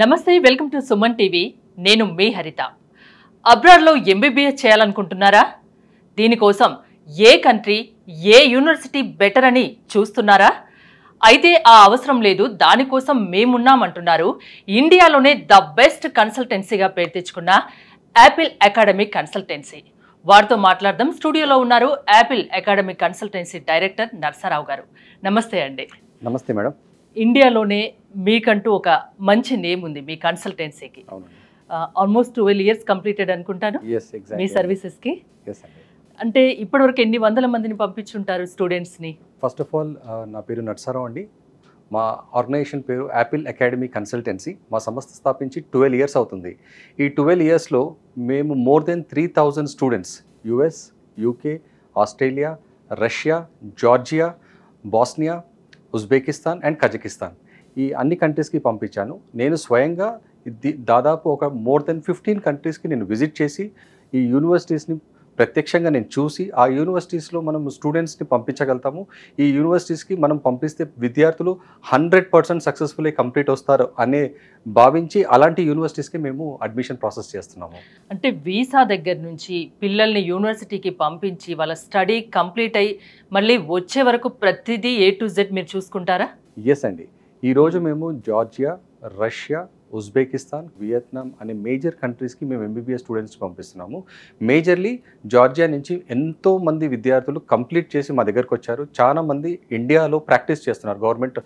నమస్తే, welcome to Suman TV. నేను మీ హరిత. అబ్రాడ్లో ఎంబీబీఎస్ చేయాలనుకుంటున్నారా? దీనికోసం ఏ కంట్రీ, ఏ యూనివర్సిటీ బెటర్ అని చూస్తున్నారా? అయితే ఆ అవసరం లేదు, దానికోసం మేమున్నామంటున్నారు ఇండియాలోనే ద బెస్ట్ కన్సల్టెన్సీగా పేరు తెచ్చుకున్న యాపిల్ అకాడమిక్ కన్సల్టెన్సీ. వారితో మాట్లాడదాం. స్టూడియోలో ఉన్నారు Apple academic consultancy director Narsarao గారు. నమస్తే అండి. నమస్తే మేడం. ఇండియాలోనే మీకంటూ ఒక మంచి నేమ్ ఉంది మీ కన్సల్టెన్సీకి. ఆల్మోస్ట్ 12 years కంప్లీటెడ్ అనుకుంటాను మీ సర్వీసెస్కి. అంటే ఇప్పటివరకు ఎన్ని వందల మందిని పంపించుంటారు స్టూడెంట్స్ని? ఫస్ట్ ఆఫ్ ఆల్ నా పేరు నర్సారావు అండి. మా ఆర్గనైజేషన్ పేరు యాపిల్ అకాడమీ కన్సల్టెన్సీ. మా సంస్థ స్థాపించి 12 years అవుతుంది. ఈ 12 yearsలో మేము more than 3000 students US, UK, Australia, Russia, Georgia, Bosnia, Uzbekistan and Kazakhstan ఈ అన్ని కంట్రీస్కి పంపించాను. నేను స్వయంగా దాదాపు ఒక మోర్ దెన్ 15 కంట్రీస్కి నేను విజిట్ చేసి ఈ యూనివర్సిటీస్ని ప్రత్యక్షంగా నేను చూసి ఆ యూనివర్సిటీస్లో మనం స్టూడెంట్స్ని పంపించగలుగుతాము. ఈ యూనివర్సిటీస్కి మనం పంపిస్తే విద్యార్థులు 100% సక్సెస్ఫుల్లీ కంప్లీట్ వస్తారు అనే భావించి అలాంటి యూనివర్సిటీస్కి మేము అడ్మిషన్ ప్రాసెస్ చేస్తున్నాము. అంటే వీసా దగ్గర నుంచి పిల్లల్ని యూనివర్సిటీకి పంపించి వాళ్ళ స్టడీ కంప్లీట్ అయ్యి మళ్ళీ వచ్చే వరకు ప్రతిదీ A to Z మీరు చూసుకుంటారా? ఎస్ అండి. ఈరోజు మేము జార్జియా, రష్యా, ఉజ్బెకిస్తాన్, వియత్నాం అనే మేజర్ కంట్రీస్కి మేము ఎంబీబీఎస్ స్టూడెంట్స్ పంపిస్తున్నాము. మేజర్లీ జార్జియా నుంచి ఎంతో మంది విద్యార్థులు కంప్లీట్ చేసి మా దగ్గరకు వచ్చారు. చాలా మంది ఇండియాలో ప్రాక్టీస్ చేస్తున్నారు గవర్నమెంట్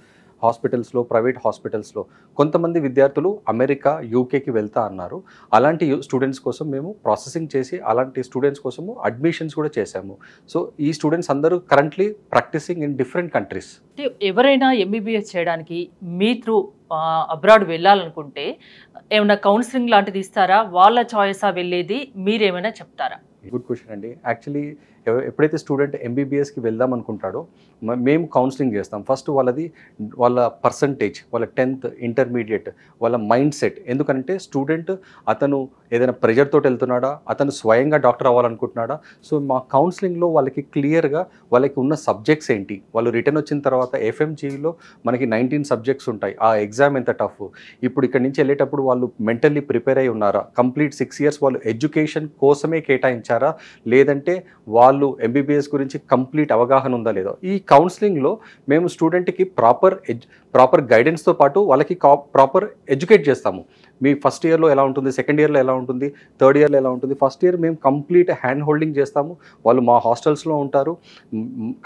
హాస్పిటల్స్లో, ప్రైవేట్ హాస్పిటల్స్లో. కొంతమంది విద్యార్థులు అమెరికా, యూకేకి వెళ్తా అన్నారు. అలాంటి స్టూడెంట్స్ కోసం మేము ప్రాసెసింగ్ చేసి అలాంటి స్టూడెంట్స్ కోసము అడ్మిషన్స్ కూడా చేశాము. సో ఈ స్టూడెంట్స్ అందరూ currently practising in different countries. ఎవరైనా ఎంబీబీఎస్ చేయడానికి మీ త్రూ అబ్రాడ్ వెళ్ళాలనుకుంటే ఏమైనా కౌన్సిలింగ్ లాంటిది ఇస్తారా? వాళ్ళ చాయిసా వెళ్ళేది, మీరేమైనా చెప్తారా? గుడ్ క్వశ్చన్ అండి. యాక్చువల్లీ ఎప్పుడైతే స్టూడెంట్ ఎంబీబీఎస్కి వెళ్దాం అనుకుంటాడో మేము కౌన్సిలింగ్ చేస్తాం. ఫస్ట్ వాళ్ళ పర్సంటేజ్, వాళ్ళ 10th, ఇంటర్మీడియట్, వాళ్ళ మైండ్ సెట్. ఎందుకంటే స్టూడెంట్ అతను ఏదైనా ప్రెజర్ తోటి వెళ్తున్నాడా, అతను స్వయంగా డాక్టర్ అవ్వాలనుకుంటున్నాడా? సో మా కౌన్సిలింగ్లో వాళ్ళకి క్లియర్గా వాళ్ళకి ఉన్న సబ్జెక్ట్స్ ఏంటి, వాళ్ళు రిటర్న్ వచ్చిన తర్వాత ఎఫ్ఎంజీలో మనకి 19 సబ్జెక్ట్స్ ఉంటాయి. ఆ ఎగ్జామ్ ఎంత టఫ్, ఇప్పుడు ఇక్కడ నుంచి వెళ్ళేటప్పుడు వాళ్ళు మెంటల్లీ ప్రిపేర్ అయి ఉన్నారా, కంప్లీట్ 6 years వాళ్ళు ఎడ్యుకేషన్ కోసమే కేటాయించారా, లేదంటే వాళ్ళు ఎంబీబీఎస్ గురించి కంప్లీట్ అవగాహన ఉందా లేదా? ఈ కౌన్సిలింగ్లో మేము స్టూడెంట్కి ప్రాపర్ గైడెన్స్తో పాటు వాళ్ళకి ప్రాపర్ ఎడ్యుకేట్ చేస్తాము. మీ ఫస్ట్ ఇయర్లో ఎలా ఉంటుంది, సెకండ్ ఇయర్లో ఎలా ఉంటుంది, థర్డ్ ఇయర్లో ఎలా ఉంటుంది. ఫస్ట్ ఇయర్ మేము కంప్లీట్ హ్యాండ్ హోల్డింగ్ చేస్తాము. వాళ్ళు మా హాస్టల్స్లో ఉంటారు.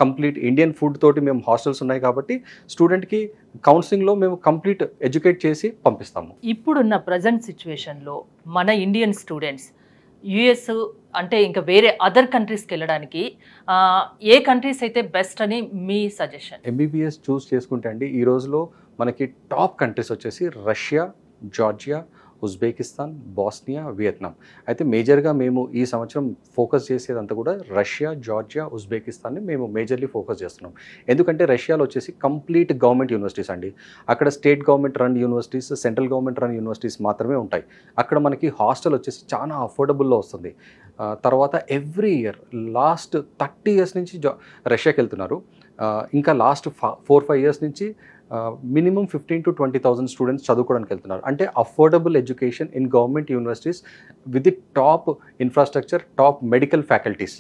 కంప్లీట్ ఇండియన్ ఫుడ్ తోటి మేము హాస్టల్స్ ఉన్నాయి కాబట్టి స్టూడెంట్కి కౌన్సిలింగ్లో మేము కంప్లీట్ ఎడ్యుకేట్ చేసి పంపిస్తాము. ఇప్పుడున్న ప్రజెంట్ సిచ్యువేషన్లో మన ఇండియన్ స్టూడెంట్స్ యుఎస్ అంటే ఇంకా వేరే అదర్ కంట్రీస్కి వెళ్ళడానికి ఏ కంట్రీస్ అయితే బెస్ట్ అని మీ సజెషన్? ఎంబీబీఎస్ చూస్ చేసుకుంటే అండి ఈ రోజులో మనకి టాప్ కంట్రీస్ వచ్చేసి Russia, Georgia, Uzbekistan, Bosnia, Vietnam. అయితే మేజర్గా మేము ఈ సంవత్సరం ఫోకస్ చేసేదంతా కూడా రష్యా, జార్జియా, ఉజ్బెకిస్తాన్ని మేము మేజర్లీ ఫోకస్ చేస్తున్నాం. ఎందుకంటే రష్యాలో వచ్చేసి కంప్లీట్ గవర్నమెంట్ యూనివర్సిటీస్ అండి. అక్కడ state government run universities, central government run universities మాత్రమే ఉంటాయి. అక్కడ మనకి హాస్టల్ వచ్చేసి చాలా అఫోర్డబుల్లో వస్తుంది. తర్వాత ఎవ్రీ ఇయర్ లాస్ట్ 30 years నుంచి రష్యాకి వెళ్తున్నారు. ఇంకా లాస్ట్ 4-5 years నుంచి మినిమం 15,000 to 20,000 స్టూడెంట్స్ చదువుకోవడానికి వెళ్తున్నారు. అంటే affordable education in government universities with top infrastructure, top medical faculties.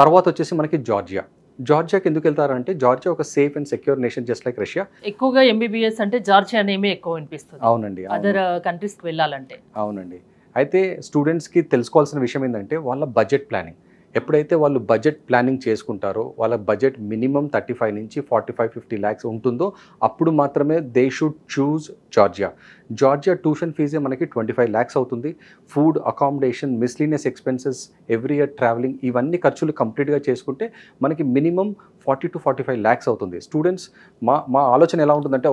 తర్వాత వచ్చేసి మనకి జార్జియాకి ఎందుకు వెళ్తారంటే జార్జియా ఒక safe and secure nation just like Russia. ఎక్కువగా ఎంబీబీఎస్ అంటే జార్జియా నేమే ఎక్కువ అనిపిస్తుంది. అవునండి. అదర్ కంట్రీస్కి వెళ్ళాలంటే. అవునండి. అయితే స్టూడెంట్స్కి తెలుసుకోవాల్సిన విషయం ఏంటంటే వాళ్ళ బడ్జెట్ ప్లానింగ్. ఎప్పుడైతే వాళ్ళు బడ్జెట్ ప్లానింగ్ చేసుకుంటారో వాళ్ళ బడ్జెట్ మినిమం 35 నుంచి 45-50 lakhs ఉంటుందో అప్పుడు మాత్రమే they should choose Georgia tuition ఫీజే మనకి 25 lakhs అవుతుంది. Food, accommodation, miscellaneous expenses, every year travelling, ఇవన్నీ ఖర్చులు కంప్లీట్గా చేసుకుంటే మనకి మినిమం 40 to 45 lakhs అవుతుంది. స్టూడెంట్స్ మా ఆలోచన ఎలా ఉంటుందంటే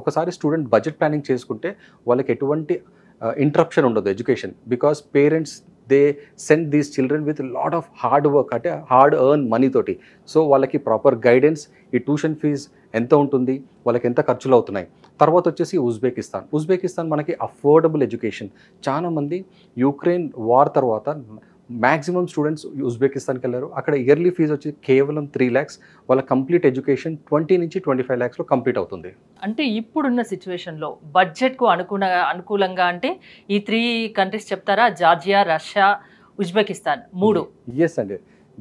ఒకసారి స్టూడెంట్ బడ్జెట్ ప్లానింగ్ చేసుకుంటే వాళ్ళకి ఎటువంటి ఇంటరప్షన్ ఉండదు education. Because parents they send these children with lot of hard work, అంటే హార్డ్ ఎర్న్ మనీ తోటి. సో వాళ్ళకి ప్రాపర్ గైడెన్స్, ఈ ట్యూషన్ ఫీజ్ ఎంత ఉంటుంది, వాళ్ళకి ఎంత ఖర్చులు అవుతున్నాయి. తర్వాత వచ్చేసి ఉజ్బెకిస్తాన్ మనకి అఫోర్డబుల్ ఎడ్యుకేషన్. చాలామంది యుక్రెయిన్ వార్ తర్వాత మ్యాక్సిమం స్టూడెంట్స్ ఉజ్బెకిస్తాన్కి వెళ్ళారు. అక్కడ ఇయర్లీ ఫీజు వచ్చి కేవలం 3 lakhs, వాళ్ళ కంప్లీట్ ఎడ్యుకేషన్ 20 నుంచి 25 lakhsలో కంప్లీట్ అవుతుంది. అంటే ఇప్పుడున్న సిచ్యువేషన్లో బడ్జెట్కు అనుకూలంగా అంటే ఈ 3 కంట్రీస్ చెప్తారా? Georgia, Russia, Uzbekistan 3. ఎస్ అండి.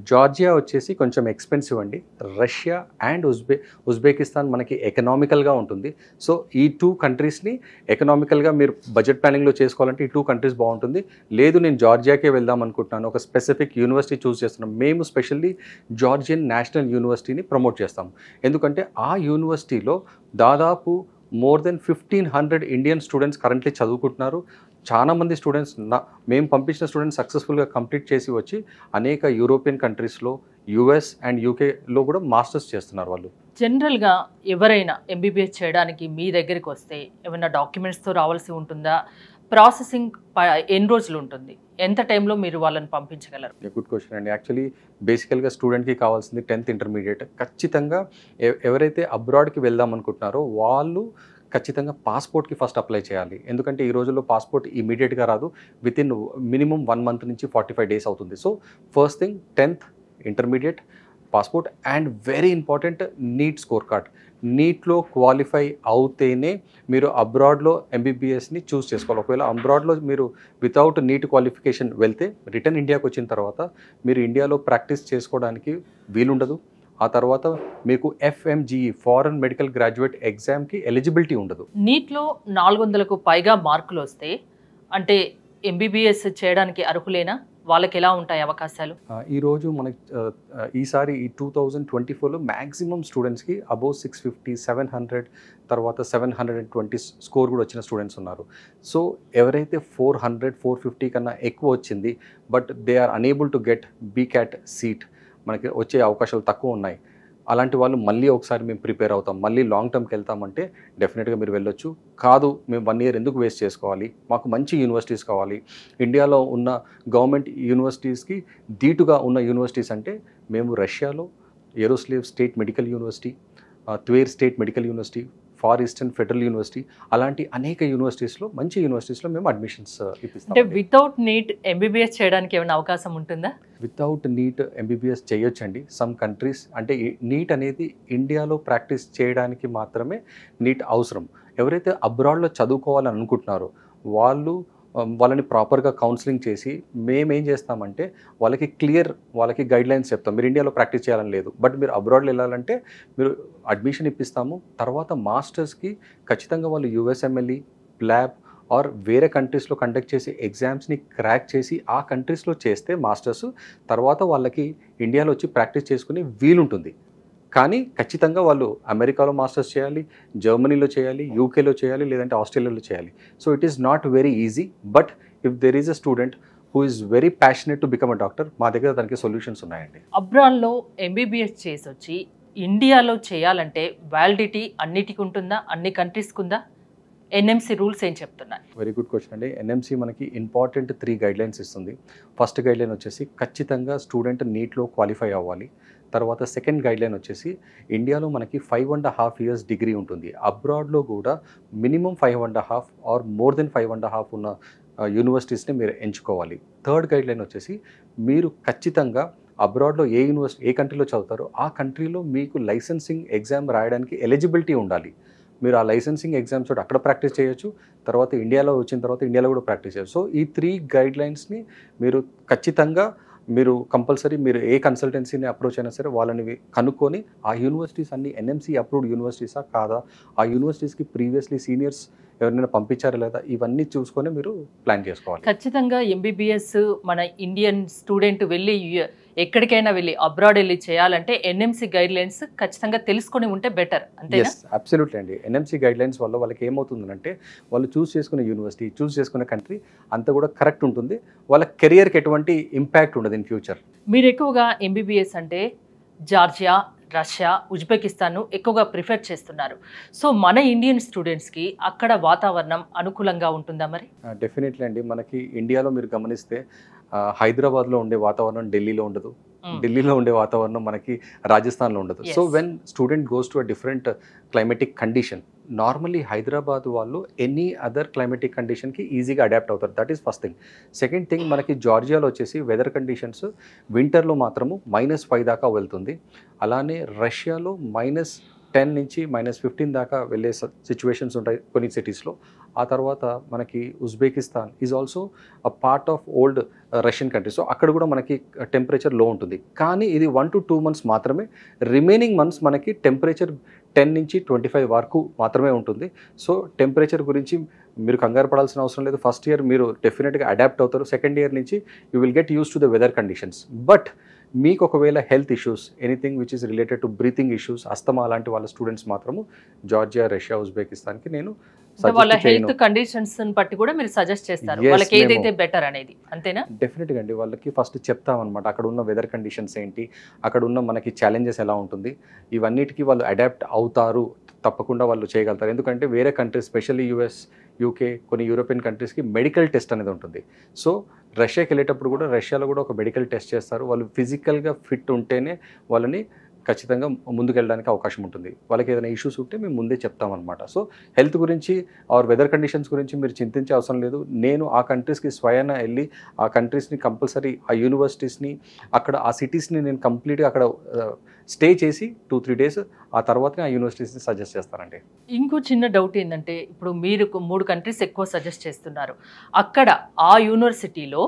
జార్జియా వచ్చేసి కొంచెం ఎక్స్పెన్సివ్ అండి. రష్యా అండ్ ఉజ్బెకిస్తాన్ మనకి ఎకనామికల్గా ఉంటుంది. సో ఈ 2 కంట్రీస్ని ఎకనామికల్గా మీరు బడ్జెట్ ప్లానింగ్లో చేసుకోవాలంటే ఈ 2 కంట్రీస్ బాగుంటుంది. లేదు నేను జార్జియాకే వెళ్దాం అనుకుంటున్నాను, ఒక స్పెసిఫిక్ యూనివర్సిటీ చూస్ చేస్తున్నాం, మేము స్పెషల్లీ జార్జియన్ నేషనల్ యూనివర్సిటీని ప్రమోట్ చేస్తాం. ఎందుకంటే ఆ యూనివర్సిటీలో దాదాపు more than 1500 Indian students currently చదువుకుంటున్నారు. చాలామంది స్టూడెంట్స్ మేము పంపించిన స్టూడెంట్స్ సక్సెస్ఫుల్గా కంప్లీట్ చేసి వచ్చి అనేక యూరోపియన్ కంట్రీస్లో, యుఎస్ అండ్ యూకేలో కూడా మాస్టర్స్ చేస్తున్నారు వాళ్ళు. జనరల్గా ఎవరైనా ఎంబీబీఎస్ చేయడానికి మీ దగ్గరికి వస్తే ఏమైనా డాక్యుమెంట్స్తో రావాల్సి ఉంటుందా? ప్రాసెసింగ్ ఎన్ని రోజులు ఉంటుంది? ఎంత టైంలో మీరు వాళ్ళని పంపించగలరు? గుడ్ క్వశ్చన్ అండి. యాక్చువల్లీ బేసికల్గా స్టూడెంట్కి కావాల్సింది 10th ఇంటర్మీడియట్. ఖచ్చితంగా ఎవరైతే అబ్రాడ్కి వెళ్దాం అనుకుంటున్నారో వాళ్ళు ఖచ్చితంగా పాస్పోర్ట్కి ఫస్ట్ అప్లై చేయాలి. ఎందుకంటే ఈ రోజుల్లో పాస్పోర్ట్ ఇమీడియట్గా రాదు, వితిన్ మినిమం 1 month నుంచి 45 days అవుతుంది. So first thing 10th intermediate, passport and very important NEET score card. నీట్లో క్వాలిఫై అవుతేనే మీరు అబ్రాడ్లో ఎంబీబీఎస్ని చూస్ చేసుకోవాలి. ఒకవేళ అబ్రాడ్లో మీరు వితౌట్ నీట్ క్వాలిఫికేషన్ వెళ్తే రిటర్న్ ఇండియాకి వచ్చిన తర్వాత మీరు ఇండియాలో ప్రాక్టీస్ చేసుకోవడానికి వీలుండదు. ఆ తర్వాత మీకు FMGE ఫారెన్ మెడికల్ గ్రాడ్యుయేట్ ఎగ్జామ్కి ఎలిజిబిలిటీ ఉండదు. నీట్లో 400కు పైగా మార్కులు వస్తే అంటే ఎంబీబీఎస్ చేయడానికి అర్హులేనా? వాళ్ళకి ఎలా ఉంటాయి అవకాశాలు? ఈరోజు మనకి ఈసారి ఈ 2024లో మ్యాక్సిమం స్టూడెంట్స్కి అబౌవ్ 650, 700 తర్వాత 720 స్కోర్ కూడా వచ్చిన స్టూడెంట్స్ ఉన్నారు. సో ఎవరైతే 400, 450 కన్నా ఎక్కువ వచ్చింది but they are unable to get BCAT seat, మనకి వచ్చే అవకాశాలు తక్కువ ఉన్నాయి, అలాంటి వాళ్ళు మళ్ళీ ఒకసారి మేము ప్రిపేర్ అవుతాం, మళ్ళీ లాంగ్ టర్మ్కి వెళ్తామంటే డెఫినెట్గా మీరు వెళ్ళొచ్చు. కాదు మేము 1 year ఎందుకు వేస్ట్ చేసుకోవాలి, మాకు మంచి యూనివర్సిటీస్ కావాలి, ఇండియాలో ఉన్న గవర్నమెంట్ యూనివర్సిటీస్కి ధీటుగా ఉన్న యూనివర్సిటీస్ అంటే మేము రష్యాలో Yaroslavl state medical university, Tver state medical university, far eastern federal university, అలాంటి అనేక యూనివర్సిటీస్లో మంచి యూనివర్సిటీస్లో మేము అడ్మిషన్స్ ఇప్పిస్తాం. అంటే వితౌట్ నీట్ ఎంబీబీఎస్ చేయడానికి ఏమైనా అవకాశం ఉంటుందా? వితౌట్ నీట్ ఎంబీబీఎస్ చేయొచ్చండి. సమ్ కంట్రీస్ అంటే నీట్ అనేది ఇండియాలో ప్రాక్టీస్ చేయడానికి మాత్రమే నీట్ అవసరం. ఎవరైతే అబ్రాడ్లో చదువుకోవాలని అనుకుంటున్నారో వాళ్ళని ప్రాపర్గా కౌన్సిలింగ్ చేసి మేమేం చేస్తామంటే వాళ్ళకి గైడ్లైన్స్ చెప్తాం. మీరు ఇండియాలో ప్రాక్టీస్ చేయాలని లేదు, బట్ మీరు అబ్రాడ్లో వెళ్ళాలంటే మీరు అడ్మిషన్ ఇప్పిస్తాము. తర్వాత మాస్టర్స్కి ఖచ్చితంగా వాళ్ళు USMLE, LAB ఆర్ వేరే కంట్రీస్లో కండక్ట్ చేసి ఎగ్జామ్స్ని క్రాక్ చేసి ఆ కంట్రీస్లో చేస్తే మాస్టర్స్ తర్వాత వాళ్ళకి ఇండియాలో వచ్చి ప్రాక్టీస్ చేసుకుని వీలుంటుంది. కానీ ఖచ్చితంగా వాళ్ళు అమెరికాలో మాస్టర్స్ చేయాలి, జర్మనీలో చేయాలి, యూకేలో చేయాలి, లేదంటే ఆస్ట్రేలియాలో చేయాలి. So it is not very easy, but if there is a student who is very passionate to become a doctor, మా దగ్గర దానికి సొల్యూషన్స్ ఉన్నాయండి. అబ్రాడ్లో ఎంబీబీఎస్ చేసి వచ్చి ఇండియాలో చేయాలంటే వ్యాలిడిటీ అన్నిటికి ఉంటుందా? అన్ని కంట్రీస్కి ఉందా? NMC రూల్స్ ఏం చెప్తున్నాయి? వెరీ గుడ్ క్వశ్చన్ అండి. NMC మనకి ఇంపార్టెంట్ 3 గైడ్లైన్స్ ఇస్తుంది. ఫస్ట్ గైడ్లైన్ వచ్చేసి ఖచ్చితంగా స్టూడెంట్ నీట్లో క్వాలిఫై అవ్వాలి. తర్వాత సెకండ్ గైడ్లైన్ వచ్చేసి ఇండియాలో మనకి 5.5 years డిగ్రీ ఉంటుంది, అబ్రాడ్లో కూడా మినిమం 5.5 ఆర్ మోర్ దెన్ 5.5 ఉన్న యూనివర్సిటీస్ని మీరు ఎంచుకోవాలి. థర్డ్ గైడ్లైన్ వచ్చేసి మీరు ఖచ్చితంగా అబ్రాడ్లో ఏ కంట్రీలో చదువుతారో ఆ కంట్రీలో మీకు లైసెన్సింగ్ ఎగ్జామ్ రాయడానికి ఎలిజిబిలిటీ ఉండాలి. మీరు ఆ లైసెన్సింగ్ ఎగ్జామ్స్ తోటి అక్కడ ప్రాక్టీస్ చేయొచ్చు, తర్వాత ఇండియాలో వచ్చిన తర్వాత ఇండియాలో కూడా ప్రాక్టీస్ చేయొచ్చు. సో ఈ 3 గైడ్లైన్స్ని మీరు ఖచ్చితంగా మీరు కంపల్సరీ మీరు ఏ కన్సల్టెన్సీని అప్రోచ్ అయినా సరే వాళ్ళని కనుక్కొని ఆ యూనివర్సిటీస్ అన్ని NMC అప్రూవ్డ్ యూనివర్సిటీసా కాదా, ఆ యూనివర్సిటీస్కి ప్రీవియస్లీ సీనియర్స్ ఎవరైనా పంపించారా లేదా, ఇవన్నీ చూసుకొని మీరు ప్లాన్ చేసుకోవాలి. ఖచ్చితంగా ఎంబీబీఎస్ మన ఇండియన్ స్టూడెంట్ వెళ్ళి ఎక్కడికైనా వెళ్ళి అబ్రాడ్ వెళ్ళి చేయాలంటే NMC గైడ్లైన్స్ ఖచ్చితంగా తెలుసుకొని ఉంటే బెటర్, అంతేనా? అబ్సల్యూట్లీ అండి. NMC గైడ్లైన్స్ వల్ల వాళ్ళకి ఏమవుతుందంటే వాళ్ళు చూస్ చేసుకునే యూనివర్సిటీ, చూస్ చేసుకునే కంట్రీ అంతా కూడా కరెక్ట్ ఉంటుంది, వాళ్ళ కెరియర్కి ఎటువంటి ఇంపాక్ట్ ఉండదు ఇన్ ఫ్యూచర్. మీరు ఎక్కువగా ఎంబీబీఎస్ అంటే జార్జియా, రష్యా, ఉజ్బెకిస్తాన్ను ఎక్కువగా ప్రిఫర్ చేస్తున్నారు. సో మన ఇండియన్ స్టూడెంట్స్కి అక్కడ వాతావరణం అనుకూలంగా ఉంటుందా మరి? డెఫినెట్లీ అండి. మనకి ఇండియాలో మీరు గమనిస్తే హైదరాబాద్లో ఉండే వాతావరణం ఢిల్లీలో ఉండదు, ఢిల్లీలో ఉండే వాతావరణం మనకి రాజస్థాన్లో ఉండదు. So when student goes to a different climatic condition, normally Hyderabad వాళ్ళు ఎనీ అదర్ క్లైమేటిక్ కండిషన్కి ఈజీగా అడాప్ట్ అవుతారు. That is first thing. Second thing, మనకి జార్జియాలో వచ్చేసి వెదర్ కండిషన్స్ వింటర్లో మాత్రము -5 దాకా వెళ్తుంది. అలానే రష్యాలో -10 నుంచి -15 దాకా వెళ్ళే సిచ్యువేషన్స్ ఉంటాయి కొన్ని సిటీస్లో. ఆ తర్వాత మనకి Uzbekistan is also a part of old Russian country. So అక్కడ కూడా మనకి టెంపరేచర్ లో ఉంటుంది. కానీ ఇది 1 to 2 months మాత్రమే. రిమైనింగ్ మంత్స్ మనకి టెంపరేచర్ 10 నుంచి 25 వరకు మాత్రమే ఉంటుంది. సో టెంపరేచర్ గురించి మీరు కంగారు పడాల్సిన అవసరం లేదు. ఫస్ట్ ఇయర్ మీరు డెఫినెట్గా అడాప్ట్ అవుతారు. సెకండ్ ఇయర్ నుంచి you will get used to the weather conditions. But మీకు ఒకవేళ health issues, anything which is related to breathing issues, asthma అలాంటి వాళ్ళ స్టూడెంట్స్ మాత్రము జార్జియా, రష్యా, ఉజ్బెకిస్తాన్కి నేను వాళ్ళ హెల్త్ కండిషన్స్ బట్టి కూడా మీరు సజెస్ట్ చేస్తారు వాళ్ళకి ఏదైతే బెటర్ అనేది, అంతేనా? డెఫినెట్గా అండి. వాళ్ళకి ఫస్ట్ చెప్తామన్నమాట అక్కడ ఉన్న వెదర్ కండిషన్స్ ఏంటి, అక్కడ ఉన్న మనకి ఛాలెంజెస్ ఎలా ఉంటుంది, ఇవన్నిటికీ వాళ్ళు అడాప్ట్ అవుతారు, తప్పకుండా వాళ్ళు చేయగలుగుతారు. ఎందుకంటే వేరే కంట్రీస్, స్పెషల్లీ యూఎస్, యూకే, కొన్ని యూరోపియన్ కంట్రీస్కి మెడికల్ టెస్ట్ అనేది ఉంటుంది. సో రష్యాకి వెళ్ళేటప్పుడు కూడా రష్యాలో కూడా ఒక మెడికల్ టెస్ట్ చేస్తారు. వాళ్ళు ఫిజికల్గా ఫిట్ ఉంటేనే వాళ్ళని ఖచ్చితంగా ముందుకెళ్ళడానికి అవకాశం ఉంటుంది. వాళ్ళకి ఏదైనా ఇష్యూస్ ఉంటే మేము ముందే చెప్తామన్నమాట. సో హెల్త్ గురించి ఆర్ వెదర్ కండిషన్స్ గురించి మీరు చింతించే అవసరం లేదు. నేను ఆ కంట్రీస్కి స్వయాన వెళ్ళి ఆ కంట్రీస్ని కంపల్సరీ, ఆ యూనివర్సిటీస్ని, అక్కడ ఆ సిటీస్ని నేను కంప్లీట్గా అక్కడ స్టే చేసి 2-3 days ఆ తర్వాతనే ఆ యూనివర్సిటీస్ని సజెస్ట్ చేస్తానండి. ఇంకో చిన్న డౌట్ ఏంటంటే, ఇప్పుడు మీరు 3 కంట్రీస్ ఎక్కువ సజెస్ట్ చేస్తున్నారు. అక్కడ ఆ యూనివర్సిటీలో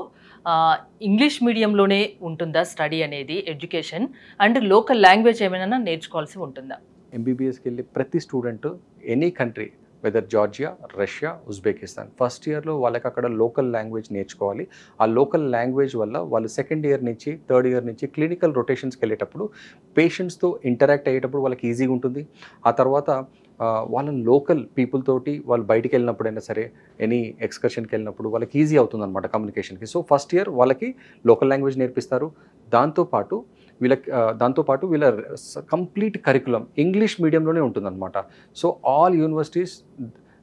ఇంగ్లీష్ మీడియంలోనే ఉంటుందా స్టడీ అనేది, ఎడ్యుకేషన్, అండ్ లోకల్ లాంగ్వేజ్ ఏమైనా నేర్చుకోవాల్సి ఉంటుందా? ఎంబీబీఎస్కి వెళ్ళి ప్రతి student any country, whether Georgia, Russia, Uzbekistan, first ఇయర్లో వాళ్ళకి అక్కడ లోకల్ లాంగ్వేజ్ నేర్చుకోవాలి. ఆ లోకల్ లాంగ్వేజ్ వల్ల వాళ్ళు సెకండ్ ఇయర్ నుంచి, థర్డ్ ఇయర్ నుంచి క్లినికల్ రొటేషన్స్కి వెళ్ళేటప్పుడు పేషెంట్స్తో ఇంటరాక్ట్ అయ్యేటప్పుడు వాళ్ళకి ఈజీగా ఉంటుంది. ఆ తర్వాత వాళ్ళ లోకల్ పీపుల్ తోటి వాళ్ళు బయటికి వెళ్ళినప్పుడైనా సరే, ఎనీ ఎక్స్కర్షన్కి వెళ్ళినప్పుడు వాళ్ళకి ఈజీ అవుతుంది అనమాట కమ్యూనికేషన్కి. సో ఫస్ట్ ఇయర్ వాళ్ళకి లోకల్ లాంగ్వేజ్ నేర్పిస్తారు. దాంతోపాటు వీళ్ళ కంప్లీట్ కరికులం ఇంగ్లీష్ మీడియంలోనే ఉంటుందన్నమాట. So all universities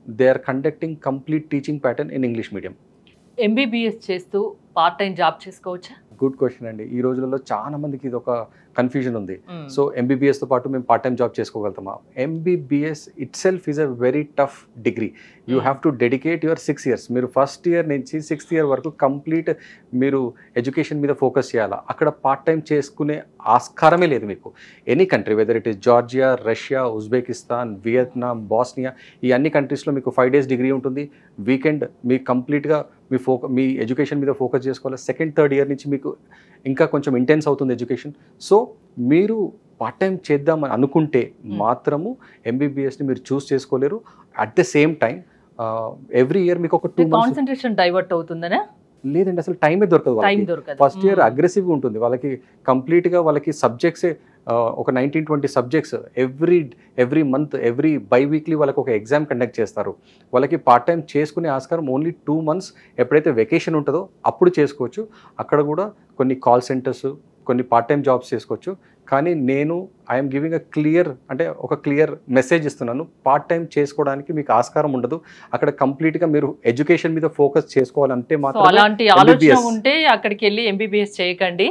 they are conducting complete teaching pattern in English medium. MBBS చేస్తూ పార్ట్ టైం జాబ్ చేసుకోవచ్చా? గుడ్ క్వశ్చన్ అండి. ఈ రోజులలో చాలా మందికి ఇది ఒక కన్ఫ్యూజన్ ఉంది. సో ఎంబీబీఎస్తో పాటు మేము పార్ట్ టైం జాబ్ చేసుకోగలుగుతామా? MBBS itself is a very tough degree. You have to dedicate your 6 years. మీరు ఫస్ట్ ఇయర్ నుంచి 6th year వరకు కంప్లీట్ మీరు ఎడ్యుకేషన్ మీద ఫోకస్ చేయాలా. అక్కడ పార్ట్ టైం చేసుకునే ఆస్కారమే లేదు మీకు. Any country, whether it is Georgia, Russia, Uzbekistan, Vietnam, Bosnia, ఈ అన్ని కంట్రీస్లో మీకు 5 days డిగ్రీ ఉంటుంది. వీకెండ్ మీకు కంప్లీట్గా మీ ఎడ్యుకేషన్ మీద ఫోకస్ చేసుకోవాలి. సెకండ్, థర్డ్ ఇయర్ నుంచి మీకు ఇంకా కొంచెం ఇంటెన్స్ అవుతుంది ఎడ్యుకేషన్. సో మీరు పార్ట్ టైం చేద్దామని అనుకుంటే మాత్రము ఎంబీబీఎస్ని మీరు చూస్ చేసుకోలేరు. At the same time every year మీకు ఒక 2 months కాన్సంట్రేషన్ డైవర్ట్ అవుతుందనే లేదండి, అసలు టైమే దొరకదు. ఫస్ట్ ఇయర్ అగ్రెసివ్గా ఉంటుంది వాళ్ళకి. కంప్లీట్గా వాళ్ళకి సబ్జెక్ట్సే ఒక 19-20 subjects every month, every biweekly వాళ్ళకి ఒక ఎగ్జామ్ కండక్ట్ చేస్తారు. వాళ్ళకి పార్ట్ టైం చేసుకునే ఆస్కారం ఓన్లీ 2 months ఎప్పుడైతే వెకేషన్ ఉంటుందో అప్పుడు చేసుకోవచ్చు. అక్కడ కూడా కొన్ని కాల్ సెంటర్స్, కొన్ని పార్ట్ టైం జాబ్స్ చేసుకోవచ్చు. కానీ నేను ఐఎమ్ గివింగ్ ఒక క్లియర్ మెసేజ్ ఇస్తున్నాను. పార్ట్ టైం చేసుకోవడానికి మీకు ఆస్కారం ఉండదు. అక్కడ కంప్లీట్గా మీరు ఎడ్యుకేషన్ మీద ఫోకస్ చేసుకోవాలంటే మాత్రం అలాంటి ఆలోచన ఉంటే అక్కడికి వెళ్ళి ఎంబీబీఎస్ చేయకండి.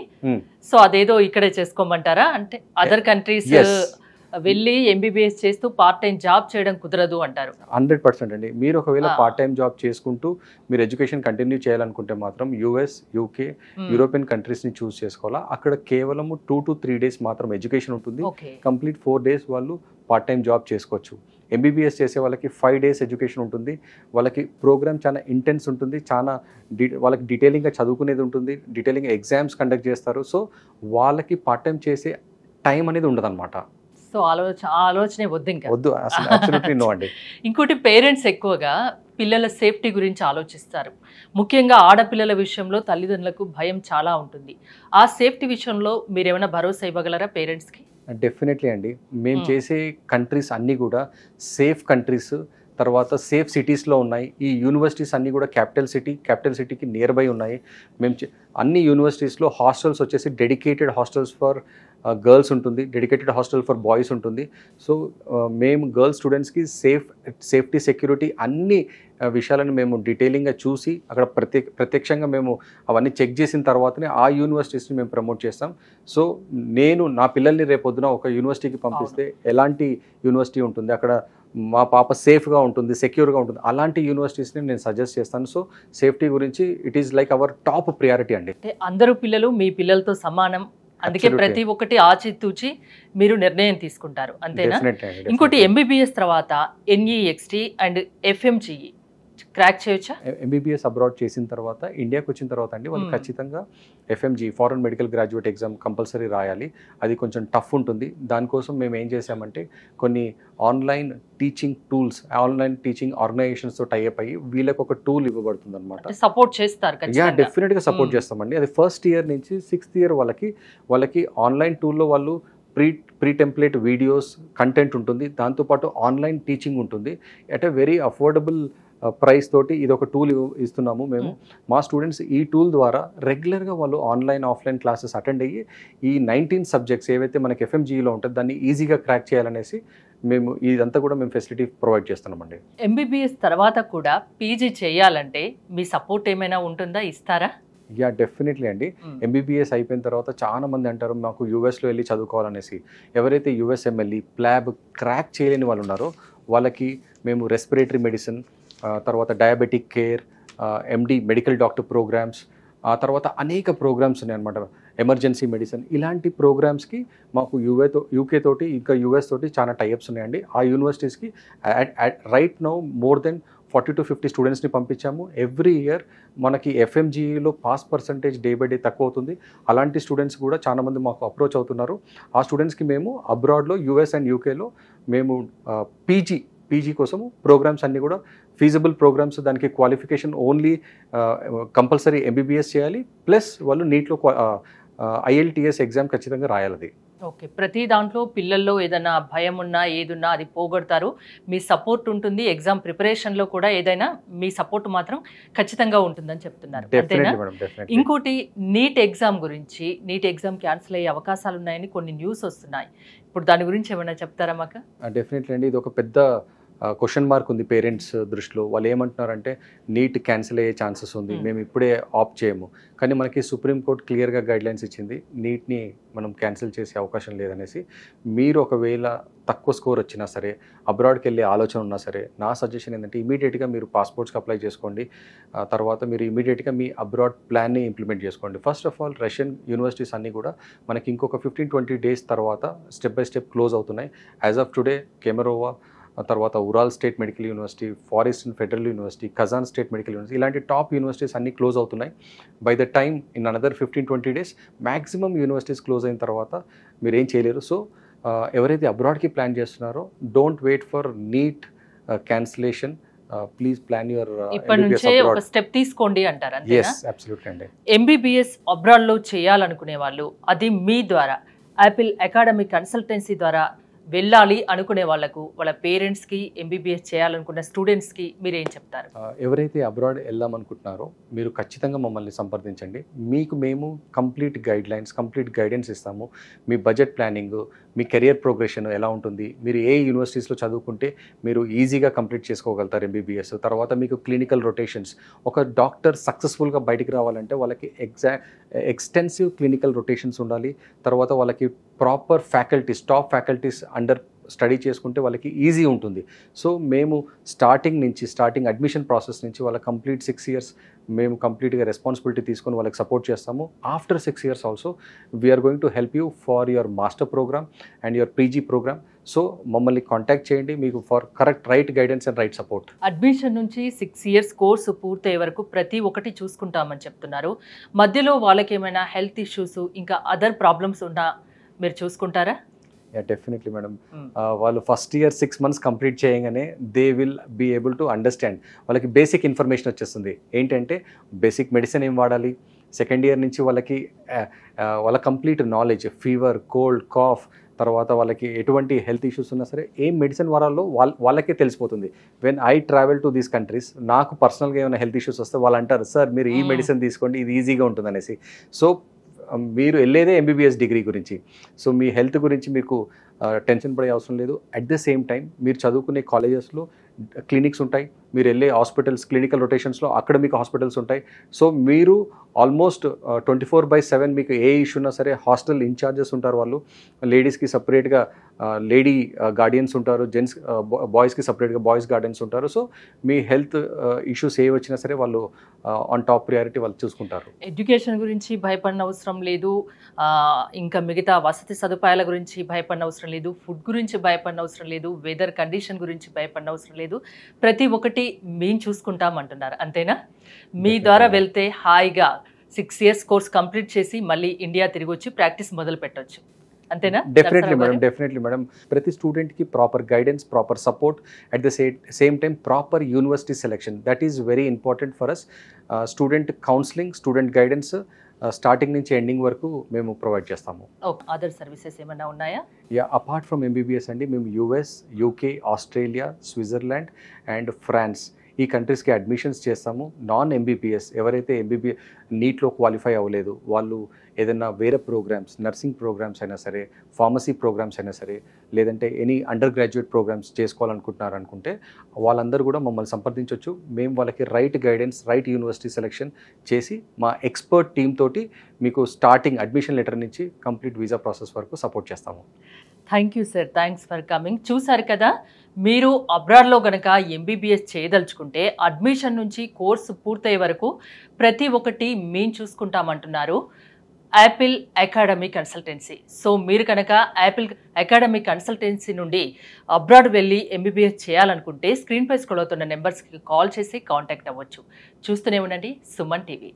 సో అదేదో ఇక్కడే చేసుకోమంటారా? అంటే అదర్ కంట్రీస్ వెళ్ళి ఎంబీబీఎస్ చేస్తూ పార్ట్ టైం జాబ్ చేయడం కుదరదు అంటారు? 100% అండి. మీరు ఒకవేళ పార్ట్ టైం జాబ్ చేసుకుంటూ మీరు ఎడ్యుకేషన్ కంటిన్యూ చేయాలనుకుంటే మాత్రం యూఎస్, యూకే, యూరోపియన్ కంట్రీస్ని చూస్ చేసుకోవాలా. అక్కడ కేవలం 2 to 3 days మాత్రం ఎడ్యుకేషన్ ఉంటుంది. కంప్లీట్ 4 days వాళ్ళు పార్ట్ టైం జాబ్ చేసుకోవచ్చు. ఎంబీబీఎస్ చేసే వాళ్ళకి 5 days ఎడ్యుకేషన్ ఉంటుంది. వాళ్ళకి ప్రోగ్రామ్ చాలా ఇంటెన్స్ ఉంటుంది. వాళ్ళకి డీటెయిలింగ్గా చదువుకునేది ఉంటుంది. డీటెయిలింగ్ ఎగ్జామ్స్ కండక్ట్ చేస్తారు. సో వాళ్ళకి పార్ట్ టైం చేసే టైం అనేది ఉండదన్నమాట. సో ఆలోచనే వద్దు, ఇంకా వద్దు అసలు. నో అండి. ఇంకోటి, పేరెంట్స్ ఎక్కువగా పిల్లల సేఫ్టీ గురించి ఆలోచిస్తారు. ముఖ్యంగా ఆడపిల్లల విషయంలో తల్లిదండ్రులకు భయం చాలా ఉంటుంది. ఆ సేఫ్టీ విషయంలో మీరు ఏమైనా భరోసా ఇవ్వగలరా పేరెంట్స్కి? డెఫినెట్లీ అండి. మేము చేసే కంట్రీస్ అన్నీ కూడా సేఫ్ కంట్రీస్, తర్వాత సేఫ్ సిటీస్లో ఉన్నాయి. ఈ యూనివర్సిటీస్ అన్నీ కూడా క్యాపిటల్ సిటీకి నియర్ బై ఉన్నాయి. మేము అన్ని యూనివర్సిటీస్లో హాస్టల్స్ వచ్చేసి డెడికేటెడ్ హాస్టల్స్ ఫర్ గర్ల్స్ ఉంటుంది, డెడికేటెడ్ హాస్టల్ ఫర్ బాయ్స్ ఉంటుంది. సో మేము గర్ల్స్ స్టూడెంట్స్కి సేఫ్టీ సెక్యూరిటీ అన్ని విషయాలను మేము డీటెయిలింగ్గా చూసి అక్కడ ప్రత్యక్షంగా మేము అవన్నీ చెక్ చేసిన తర్వాతనే ఆ యూనివర్సిటీస్ని మేము ప్రమోట్ చేస్తాం. సో నేను నా పిల్లల్ని రేపొద్దున ఒక యూనివర్సిటీకి పంపిస్తే ఎలాంటి యూనివర్సిటీ ఉంటుంది, అక్కడ మా పాప సేఫ్గా ఉంటుంది, సెక్యూర్గా ఉంటుంది, అలాంటి యూనివర్సిటీస్ని నేను సజెస్ట్ చేస్తాను. సో సేఫ్టీ గురించి it is like our top priority అండి. అందరూ పిల్లలు మీ పిల్లలతో సమానం, అందుకే ప్రతి ఒక్కటి ఆచితూచి మీరు నిర్ణయం తీసుకుంటారు, అంతేనా? ఇంకోటి ఎంబీబీఎస్ తర్వాత ఎన్ఈఎక్స్టీ అండ్ ఎఫ్ఎంజీఈ క్రాక్ చేయొచ్చా? ఎంబీబీఎస్ అబ్రాడ్ చేసిన తర్వాత ఇండియాకి వచ్చిన తర్వాత అండి వాళ్ళు ఖచ్చితంగా FMG foreign medical graduate exam compulsory రాయాలి. అది కొంచెం టఫ్ ఉంటుంది. దానికోసం మేము ఏం చేసామంటే కొన్ని online teaching tools, online teaching ఆర్గనైజేషన్స్తో టైఅప్ అయ్యి వీళ్ళకి ఒక టూల్ ఇవ్వబడుతుంది అనమాట. సపోర్ట్ చేస్తారు? డెఫినెట్గా సపోర్ట్ చేస్తామండి. అది ఫస్ట్ ఇయర్ నుంచి 6th ఇయర్ వాళ్ళకి ఆన్లైన్ టూల్లో వాళ్ళు ప్రీ టెంప్లేట్ వీడియోస్ కంటెంట్ ఉంటుంది, దాంతోపాటు ఆన్లైన్ టీచింగ్ ఉంటుంది. At a very affordable price తోటి ఇది ఒక టూల్ ఇస్తున్నాము మేము. మా స్టూడెంట్స్ ఈ టూల్ ద్వారా రెగ్యులర్గా వాళ్ళు ఆన్లైన్ ఆఫ్లైన్ క్లాసెస్ అటెండ్ అయ్యి ఈ 19 సబ్జెక్ట్స్ ఏవైతే మనకి ఎఫ్ఎంజీలో ఉంటుంది దాన్ని ఈజీగా క్రాక్ చేయాలనేసి మేము ఇదంతా కూడా మేము ఫెసిలిటీ ప్రొవైడ్ చేస్తున్నామండి. ఎంబీబీఎస్ తర్వాత కూడా పీజీ చేయాలంటే మీ సపోర్ట్ ఏమైనా ఉంటుందా, ఇస్తారా? డెఫినెట్లీ అండి. ఎంబీబీఎస్ అయిపోయిన తర్వాత చాలా మంది అంటారు మాకు యూఎస్లో వెళ్ళి చదువుకోవాలనేసి. ఎవరైతే యూఎస్ఎంఎల్ఈ ప్లాబ్ క్రాక్ చేయలేని వాళ్ళు ఉన్నారో వాళ్ళకి మేము రెస్పిరేటరీ మెడిసిన్, తర్వాత డయాబెటిక్ కేర్, ఎండి మెడికల్ డాక్టర్ ప్రోగ్రామ్స్, ఆ తర్వాత అనేక ప్రోగ్రామ్స్ ఉన్నాయి అనమాట. ఎమర్జెన్సీ మెడిసిన్, ఇలాంటి ప్రోగ్రామ్స్కి మాకు యూకే తోటి ఇంకా యూఎస్ తోటి చాలా టైఅప్స్ ఉన్నాయండి. ఆ యూనివర్సిటీస్కి right now more than 40 to 50 స్టూడెంట్స్ని పంపించాము. ఎవ్రీ ఇయర్ మనకి ఎఫ్ఎంజీఈలో pass percentage day by day తక్కువ అవుతుంది. అలాంటి స్టూడెంట్స్ కూడా చాలామంది మాకు అప్రోచ్ అవుతున్నారు. ఆ స్టూడెంట్స్కి మేము అబ్రాడ్లో యూఎస్ అండ్ యూకేలో మేము పీజీ కోసము ప్రోగ్రామ్స్ అన్నీ కూడా ఫీజిబుల్ ప్రోగ్రామ్స్, దానికి క్వాలిఫికేషన్ ఓన్లీ కంపల్సరీ ఎంబీబీఎస్ చేయాలి, ప్లస్ వాళ్ళు నీట్లో ఐఎల్టీఎస్ ఎగ్జామ్ ఖచ్చితంగా రాయాలి. ఓకే, ప్రతి దాంట్లో పిల్లల్లో ఏదైనా భయం ఉన్నా ఏదున్నా అది పోగొడతారు, మీ సపోర్ట్ ఉంటుంది. ఎగ్జామ్ ప్రిపరేషన్లో కూడా ఏదైనా మీ సపోర్ట్ మాత్రం ఖచ్చితంగా ఉంటుందని చెప్తున్నారు, అంతేనా? ఇంకోటి నీట్ ఎగ్జామ్ గురించి, నీట్ ఎగ్జామ్ క్యాన్సిల్ అయ్యే అవకాశాలు ఉన్నాయని కొన్ని న్యూస్ వస్తున్నాయి. ఇప్పుడు దాని గురించి ఏమైనా చెప్తారా మాకు? డెఫినెట్లీ అండి. ఇది ఒక పెద్ద క్వశ్చన్ మార్క్ ఉంది పేరెంట్స్ దృష్టిలో. వాళ్ళు ఏమంటున్నారంటే నీట్ క్యాన్సిల్ అయ్యే ఛాన్సెస్ ఉంది, మేము ఇప్పుడే ఆప్ట్ చేయము. కానీ మనకి సుప్రీంకోర్టు క్లియర్గా గైడ్లైన్స్ ఇచ్చింది, నీట్ని మనం క్యాన్సిల్ చేసే అవకాశం లేదనేసి. మీరు ఒకవేళ తక్కువ స్కోర్ వచ్చినా సరే, అబ్రాడ్కి వెళ్ళే ఆలోచన ఉన్నా సరే, నా సజెషన్ ఏంటంటే ఇమీడియట్గా మీరు పాస్పోర్ట్స్కి అప్లై చేసుకోండి. తర్వాత మీరు ఇమీడియట్గా మీ అబ్రాడ్ ప్లాన్ని ఇంప్లిమెంట్ చేసుకోండి. First of all Russian universities అన్నీ కూడా మనకి ఇంకొక 15-20 డేస్ తర్వాత స్టెప్ బై స్టెప్ క్లోజ్ అవుతున్నాయి. యాజ్ ఆఫ్ టుడే కెమెరోవా, తర్వాత Ural state medical university, far eastern federal university, Kazan state medical university, ఇలాంటి టాప్ యూనివర్సిటీస్ అన్నీ క్లోజ్ అవుతున్నాయి. By the time in another 15-20 days maximum universities close అయిన తర్వాత మీరు ఏం చేయలేరు. సో ఎవరైతే అబ్రాడ్కి ప్లాన్ చేస్తున్నారో don't wait for NEET cancellation, please plan your ఇప్పటి నుంచే ఒక స్టెప్ తీసుకోండి అంటారు, అంతేనా? yes absolutely అండి. ఎంబీబీఎస్ అబ్రాడ్లో చేయాలనుకునే వాళ్ళు, అది మీ ద్వారా యాపిల్ అకాడమీ కన్సల్టెన్సీ ద్వారా వెళ్ళాలి అనుకునే వాళ్ళకు, వాళ్ళ పేరెంట్స్కి, ఎంబీబీఎస్ చేయాలనుకున్న స్టూడెంట్స్కి మీరు ఏం చెప్తారు? ఎవరైతే అబ్రాడ్ వెళ్దాం అనుకుంటున్నారో మీరు ఖచ్చితంగా మమ్మల్ని సంప్రదించండి. మీకు మేము కంప్లీట్ గైడ్లైన్స్, కంప్లీట్ గైడెన్స్ ఇస్తాము. మీ బడ్జెట్ ప్లానింగ్, మీ కెరియర్ ప్రోగ్రెషన్ ఎలా ఉంటుంది, మీరు ఏ యూనివర్సిటీస్లో చదువుకుంటే మీరు ఈజీగా కంప్లీట్ చేసుకోగలుగుతారు ఎంబీబీఎస్. తర్వాత మీకు క్లినికల్ రొటేషన్స్, ఒక డాక్టర్ సక్సెస్ఫుల్గా బయటికి రావాలంటే వాళ్ళకి ఎక్స్టెన్సివ్ క్లినికల్ రొటేషన్స్ ఉండాలి. తర్వాత వాళ్ళకి proper faculties, top faculties under study చేసుకుంటే వాళ్ళకి ఈజీ ఉంటుంది. సో మేము స్టార్టింగ్ అడ్మిషన్ ప్రాసెస్ నుంచి వాళ్ళ కంప్లీట్ 6 years మేము కంప్లీట్గా రెస్పాన్సిబిలిటీ తీసుకొని వాళ్ళకి సపోర్ట్ చేస్తాము. After 6 years also we are going to help you for your master programme and your PG programme. So మమ్మల్ని కాంటాక్ట్ చేయండి, మీకు for correct right guidance and right support. Admission నుంచి 6 years కోర్సు పూర్తయ్యే వరకు ప్రతి ఒక్కటి చూసుకుంటామని చెప్తున్నారు. మధ్యలో వాళ్ళకి ఏమైనా హెల్త్ ఇష్యూస్, ఇంకా అదర్ ప్రాబ్లమ్స్ ఉన్నా మీరు చూసుకుంటారా? Definitely madam. వాళ్ళు ఫస్ట్ ఇయర్ 6 months కంప్లీట్ చేయగానే they will be able to understand. వాళ్ళకి బేసిక్ ఇన్ఫర్మేషన్ వచ్చేస్తుంది. ఏంటంటే బేసిక్ మెడిసిన్ ఏం వాడాలి, సెకండ్ ఇయర్ నుంచి వాళ్ళ complete knowledge, fever, cold, cough, తర్వాత వాళ్ళకి ఎటువంటి హెల్త్ ఇష్యూస్ ఉన్నా సరే ఏం మెడిసిన్ వాడాలో వాళ్ళకే తెలిసిపోతుంది. When I travel to these countries, నాకు పర్సనల్గా ఏమైనా హెల్త్ ఇష్యూస్ వస్తే వాళ్ళు అంటారు, సార్ మీరు ఈ మెడిసిన్ తీసుకోండి, ఇది ఈజీగా ఉంటుంది అనేసి. సో మీరు వెళ్ళేదే ఎంబీబీఎస్ డిగ్రీ గురించి. సో మీ హెల్త్ గురించి మీకు టెన్షన్ పడే అవసరం లేదు. అట్ ద సేమ్ టైం మీరు చదువుకునే కాలేజెస్లో క్లినిక్స్ ఉంటాయి, మీరు వెళ్ళే హాస్పిటల్స్ క్లినికల్ రొటేషన్స్లో అక్కడ మీకు హాస్పిటల్స్ ఉంటాయి. సో మీరు ఆల్మోస్ట్ 24/7 మీకు ఏ ఇష్యూ ఉన్నా సరే హాస్టల్ ఇన్ఛార్జెస్ ఉంటారు. వాళ్ళు లేడీస్కి సపరేట్గా లేడీ గార్డియన్స్ ఉంటారు, జెంట్స్ బాయ్స్కి సపరేట్గా బాయ్స్ గార్డియన్స్ ఉంటారు. సో మీ హెల్త్ ఇష్యూస్ ఏ వచ్చినా సరే వాళ్ళు ఆన్ టాప్ ప్రియారిటీ వాళ్ళు చూసుకుంటారు. ఎడ్యుకేషన్ గురించి భయపడిన అవసరం లేదు, ఇంకా మిగతా వసతి సదుపాయాల గురించి భయపడిన అవసరం లేదు, ఫుడ్ గురించి భయపడిన అవసరం లేదు, వెదర్ కండిషన్ గురించి భయపడిన అవసరం లేదు. ప్రతి ఒక్కటి మేము చూసుకుంటామంటున్నారు, అంతేనా? మీ ద్వారా వెళ్తే హాయిగా 6 years కోర్స్ కంప్లీట్ చేసి మళ్ళీ ఇండియా తిరిగి వచ్చి ప్రాక్టీస్ మొదలు పెట్టవచ్చు, అంతేనా? Definitely madam. ప్రతి స్టూడెంట్కి proper guidance, proper support, at the same time proper university selection, that is very important for us. Student counselling, student guidance starting నుంచి ఎండింగ్ వరకు మేము ప్రొవైడ్ చేస్తాము. అదర్ సర్వీసెస్ ఏమైనా ఉన్నాయా? అపార్ట్ ఫ్రమ్ ఎంబీబీఎస్ అండి, మేము US, UK, Australia, Switzerland and France ఈ కంట్రీస్కి అడ్మిషన్స్ చేస్తాము. నాన్ ఎంబీబీఎస్ ఎవరైతే నీట్లో క్వాలిఫై అవ్వలేదు, వాళ్ళు ఏదైనా వేరే ప్రోగ్రామ్స్, నర్సింగ్ ప్రోగ్రామ్స్ అయినా సరే, ఫార్మసీ ప్రోగ్రామ్స్ అయినా సరే, లేదంటే ఎనీ అండర్ గ్రాడ్యుయేట్ ప్రోగ్రామ్స్ చేసుకోవాలనుకుంటున్నారు అనుకుంటే వాళ్ళందరూ కూడా మమ్మల్ని సంప్రదించవచ్చు. మేము వాళ్ళకి right guidance, right university selection చేసి మా ఎక్స్పర్ట్ టీమ్ తోటి మీకు స్టార్టింగ్ అడ్మిషన్ లెటర్ నుంచి కంప్లీట్ వీసా ప్రాసెస్ వరకు సపోర్ట్ చేస్తాము. Thank you sir, thanks for coming. చూసారు కదా, మీరు అబ్రాడ్లో కనుక ఎంబీబీఎస్ చేయదలుచుకుంటే అడ్మిషన్ నుంచి కోర్సు పూర్తయ్యే వరకు ప్రతి ఒక్కటి మేము చూసుకుంటామంటున్నారు యాపిల్ అకాడమీ కన్సల్టెన్సీ. సో మీరు కనుక యాపిల్ అకాడమీ కన్సల్టెన్సీ నుండి అబ్రాడ్ వెళ్ళి ఎంబీబీఎస్ చేయాలనుకుంటే స్క్రీన్పై స్క్రోల్ అవుతున్న నెంబర్స్కి కాల్ చేసి కాంటాక్ట్ అవ్వచ్చు. చూస్తూనే ఉండండి సుమన్ టీవీ.